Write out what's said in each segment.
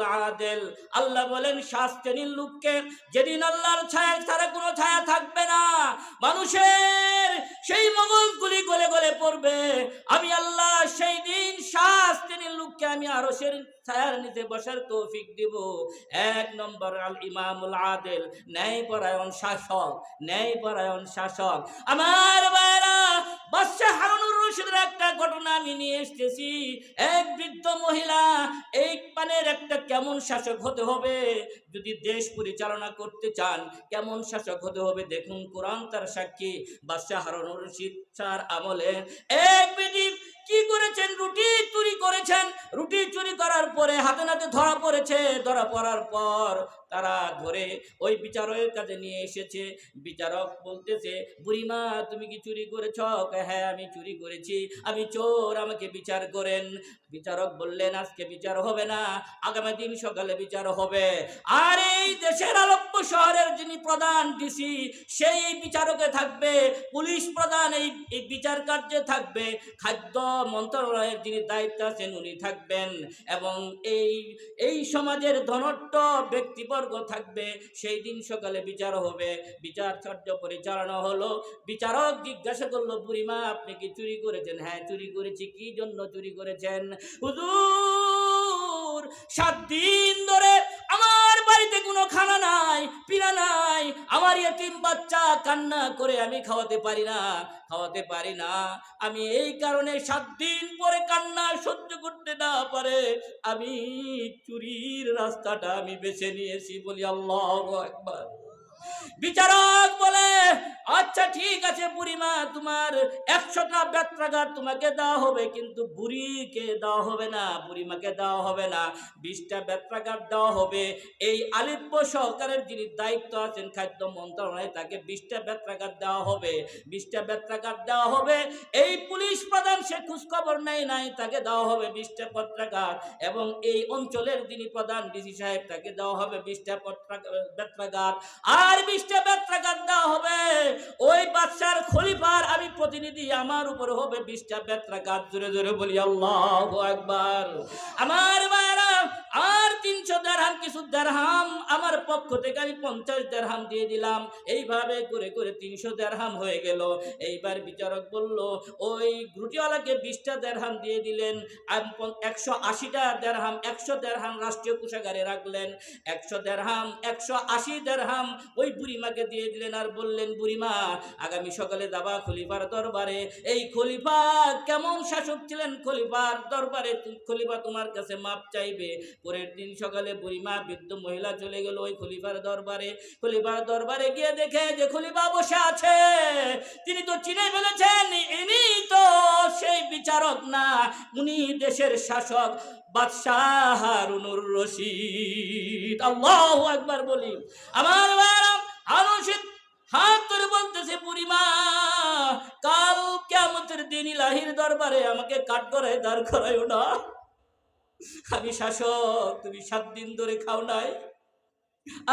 আদেল। আল্লাহ বলেন 7 শ্রেণীর লোককে যেদিন আল্লাহর ছায়া ছাড়া কোনো ছায়া থাকবে না, মানুষের সেই মগজগুলি গলে গলে পড়বে। আমি আল্লাহ সেই দিন 7 শ্রেণীর লোককে আমি আরশের ছায়ার নিচে বসার তৌফিক দিব। 1 নম্বর আল ইমামুল আদেল, ন্যায়পরায়ণ শাসক, ন্যায়পরায়ণ শাসক। আমার ভাইরা, বাদশাহ হারুনুর রশিদের একটা ঘটনা আমি নিয়ে এসেছি। এক বৃদ্ধ মহিলা, এই পানের একটা কেমন শাসক হতে হবে, যদি দেশ পরিচালনা করতে চান কেমন শাসক হতে হবে দেখুন, কোরআন তার সাক্ষী। বাদশাহ হারুনুর রশিদ স্যার আমলে এক বিধি কি করেছেন, রুটি চুরি করেছেন। রুটি চুরি করার পরে হাতে নাতে ধরা পড়েছে। ধরা পড়ার পর তারা ধরে ওই বিচারকের কাছে নিয়ে এসেছে। বিচারক বলতেছে, বুড়িমা তুমি কি চুরি করেছ? হ্যাঁ আমি চুরি করেছি, আমি চোর, আমাকে বিচার করেন। বিচারক বললেন, আজকে বিচার হবে না, আগামী দিন সকালে বিচার হবে। আর এই দেশের আলেপ্পো শহরের যিনি প্রধান ডিসি, সেই বিচারকে থাকবে। পুলিশ প্রধান এই বিচার কার্যে থাকবে। খাদ্য মন্ত্রণালয়ের যিনি দায়িত্ব আছেন উনি থাকবেন। এবং এই সমাজের ধনট্ট ব্যক্তিবর্গ থাকবে। সেই দিন সকালে বিচার হবে। বিচার কার্য পরিচালনা হলো। বিচারক জিজ্ঞাসা করলো, বুড়িমা আপনি কি চুরি করেছেন? হ্যাঁ চুরি করেছি। কি জন্য চুরি করেছেন? হুজুর 7 দিন ধরে আমার বাড়িতে কোনো খানা নাই, পিনা নাই, আমার এতিম বাচ্চা কান্না করে আমি খাওয়াতে পারি না। আমি এই কারণে 7 দিন পরে কান্না সহ্য করতে না পারে আমি চুরির রাস্তাটা আমি বেছে নিয়েছি। বলি আল্লাহু আকবার। বিচারক বলে, আচ্ছা ঠিক আছে বুড়িমা, তোমার 100টা বেত্রাঘাত তোমাকে দেওয়া হবে, কিন্তু বুড়িকে দেওয়া হবে না, বুড়িমাকে দেওয়া হবে না। 20টা বেত্রাঘাত দেওয়া হবে। এই আলেপ্পো সরকারের যিনি দায়িত্ব আছেন খাদ্য মন্ত্রণালয়ে, তাকে 20টা বেত্রাঘাত দেওয়া হবে। 20টা বেত্রাঘাত দেওয়া হবে। এই পুলিশ প্রধান সে খোঁজখবর নাই, তাকে দেওয়া হবে 20টা বেত্রাঘাত। এবং এই অঞ্চলের যিনি প্রধান ডিসি সাহেব, তাকে দেওয়া হবে 20টা বেত্রাঘাত। আর 20টা বেত্রাঘাত দেওয়া হবে ওই বাদশার খলিফার আমি প্রতিনিধি, আমার উপর হবে 20টা বেত্রাঘাত। জোরে জোরে বলি আল্লাহু আকবার। আমার ভাইরা, আর 300 দিরহাম, কিছু দিরহাম আমার পক্ষ থেকে আমি 50 দিরহাম দিয়ে দিলাম। এইভাবে করে করে 300 দিরহাম হয়ে গেল। এইবার বিচারক বলল, ওই রুটিওয়ালাকে 20টা দিরহাম দিয়ে দিলেন। 180টা দিরহাম, 100 দিরহাম রাষ্ট্রীয় কোষাগারে রাখলেন। 100 দিরহাম, 180 দিরহাম ওই বুড়িমাকে দিয়ে দিলেন। আর বললেন, বুড়িমা আগামী সকালে যাবা খলিফার দরবারে। এই খলিফা কেমন শাসক ছিলেন, খলিফার দরবারে খলিফা তোমার কাছে মাপ চাইবে। পরের দিন সকালে বুড়িমা বৃদ্ধ মহিলা চলে গেল ওই খলিফার দরবারে। খলিফার দরবারে গিয়ে দেখে যে খলিফা বসে আছে। তিনি তো চিনে ফেলেছেন ইনি তো সেই বিচারক না, উনি দেশের শাসক বাদশাহ হারুনুর রশিদ। আল্লাহু আকবার বলি। আমার হাত ধরে বলতেছে, বুড়িমা কাল কিয়ামতের দিন ইলাহির দরবারে আমাকে কাঠগড়ায় দাঁড় করাইও না। আমি শাসক, তুমি 7 দিন ধরে খাও নাই।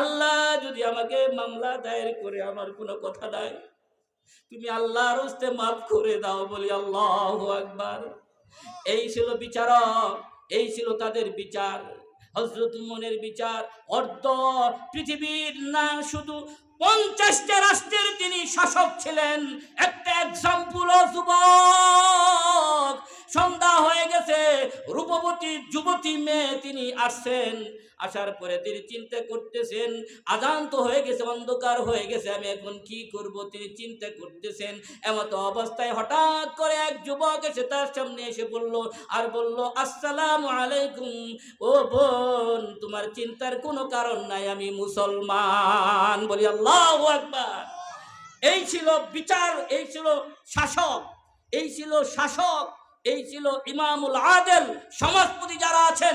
আল্লাহ যদি আমাকে মামলা দায়ের করে, আমার কোনো কথা নাই, তুমি আল্লাহর হস্তে মাফ করে দাও। বলি আল্লাহু আকবার। এই ছিল বিচারক, এই ছিল তাদের বিচার। হযরত উমরের বিচার অর্ধ পৃথিবীর না শুধু 50টা রাষ্ট্রের তিনি শাসক ছিলেন। একটা এক্সাম্পল, যুবক সন্ধ্যা হয়ে গেছে, রূপবতী যুবতী মেয়ে তিনি আসছেন। আসার পরে তিনি চিন্তা করতেছেন, আজান তো হয়ে গেছে, অন্ধকার হয়ে গেছে, আমি এখন কি করব তিনি চিন্তা করতেছেন। এমত অবস্থায় হঠাৎ করে এক যুবক এসে তার সামনে এসে বলল, আসসালামু আলাইকুম। ও বোন, তোমার চিন্তার কোনো কারণ নাই, আমি মুসলমান। বলি আল্লাহু আকবার। এই ছিল বিচার, এই ছিল শাসক, এই ছিল ইমামুল আদেল। সমাজপতি যারা আছেন